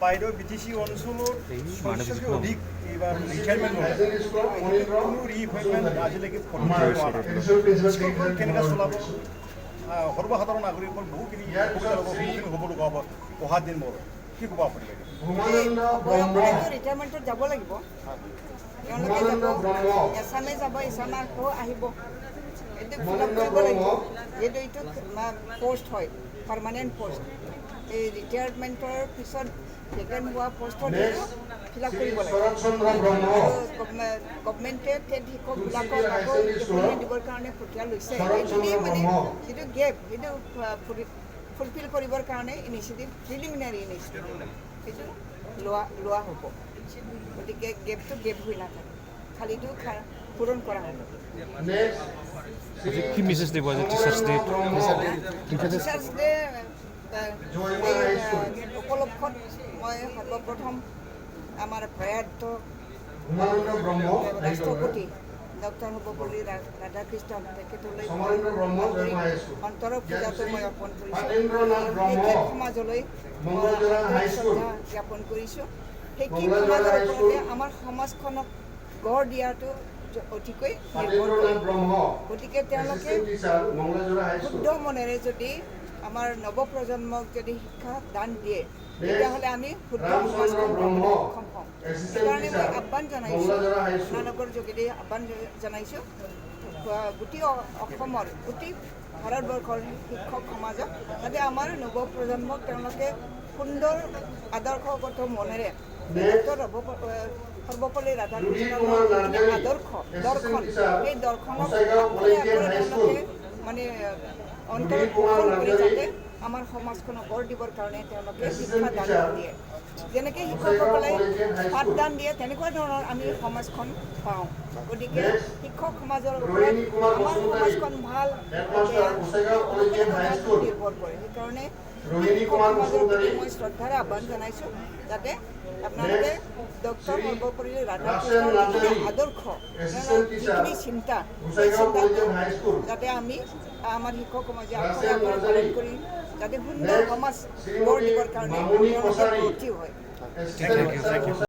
বাইদেউ বিটিচি অঞ্চলত ৬০০কে অধিক এইবাৰ ৰিটায়াৰমেণ্ট হ'ল কোনো ৰিএপইণ্টমেণ্ট আজিলৈকে স্কুলখন কেনেকৈ চলাব সৰ্বসাধাৰণ নাগৰিকসকল বহুখিনি সন্মুখীন হ'ব লগা হ'ব অহা দিনবোৰ কি ক'ব আপুনি ৰিটায়াৰমেণ্টত যাব লাগিব তেওঁলোকে যাব এছামে যাব এছামে আকৌ আহিব এইটো ফিল আপ কৰিব লাগিব যিহেতু এইটো পষ্ট হয় পাৰ্মানেণ্ট পষ্ট এই ৰিটায়াৰমেণ্টৰ পিছত ভেকেণ্ট হোৱা পষ্টত ফিল আপ কৰিব লাগিব গভমেণ্টে টেট শিক্ষকবিলাকক আকৌ এপইণ্টমেণ্ট দিবৰ কাৰণে প্ৰক্ৰিয়া লৈছে এইটোৱেই মানে যিটো গেপ সেইটো ফুলফিল কৰিবৰ কাৰণে ইনিচিয়েটিভ প্ৰিলিমিনাৰী ইনিচিয়েটিভ সেইটো লোৱা হ'ব গতিকে গেপটো গেপ হৈ নাথাকে খালীটো পূৰণ কৰা হ'ব কি মেছেজ দিব আজি টিচাৰ্ছ ডে টিচাৰ্ছ ডে উপলক্ষত মই সৰ্বপ্ৰথম আমাৰ প্ৰয়াত ৰাষ্ট্ৰপতি ডক্টৰ সৰ্বপল্লী ৰাধাকৃষ্ণন তেখেতলৈ অন্তৰৰ পূজাটো মই অৰ্পণ কৰিছোঁ সমাজলৈ শ্ৰদ্ধা জ্ঞাপন কৰিছোঁ শিক্ষিত সমাজৰ ওপৰতে আমাৰ সমাজখনক গঢ় দিয়াটো অতিকৈ নিৰ্ভৰ কৰে গতিকে তেওঁলোকে শুদ্ধ মনেৰে যদি আমাৰ নৱপ্ৰজন্মক যদি শিক্ষা দান দিয়ে তেতিয়াহ'লে আমি শুদ্ধ সমাজখন পাবলৈ সক্ষম হ'ম সেইকাৰণে মই আহ্বান জনাইছোঁ আপোনালোকৰ যোগেদি আহ্বান জনাইছোঁ গোটেই অসমৰ গোটেই ভাৰতবৰ্ষৰ শিক্ষক সমাজক যাতে আমাৰ নৱপ্ৰজন্মক তেওঁলোকে সুন্দৰ আদৰ্শগত মনেৰে ডক্টৰ সৰ্বপল্লী ৰাধাকৃষ্ণনৰ দৰ্শন সেই দৰ্শনক তেওঁলোকে মানে অন্তৰত পোষণ কৰি যাতে আমাৰ সমাজখনক গঢ় দিবৰ কাৰণে তেওঁলোকে শিক্ষা দান দিয়ে যেনেকৈ শিক্ষকসকলে পাঠদান দিয়ে তেনেকুৱা ধৰণৰ আমি সমাজখন পাওঁ গতিকে শিক্ষক সমাজৰ ওপৰত আমাৰ সমাজখন ভাল নিৰ্ভৰ কৰে সেইকাৰণে শিক্ষক সমাজৰ প্ৰতি মই শ্ৰদ্ধাৰে আহ্বান জনাইছোঁ যাতে আপোনালোকে ডক্টৰ সৰ্বপল্লী ৰাধাকৃষ্ণৰ যিখিনি আদৰ্শ যিখিনি চিন্তা সেই চিন্তাটো যাতে আমি আমাৰ শিক্ষক সমাজে আখৰে আখৰে পালন কৰি যাতে সুন্দৰ সমাজ গঢ় দিবৰ কাৰণে তেওঁলোকে ব্ৰতী হয়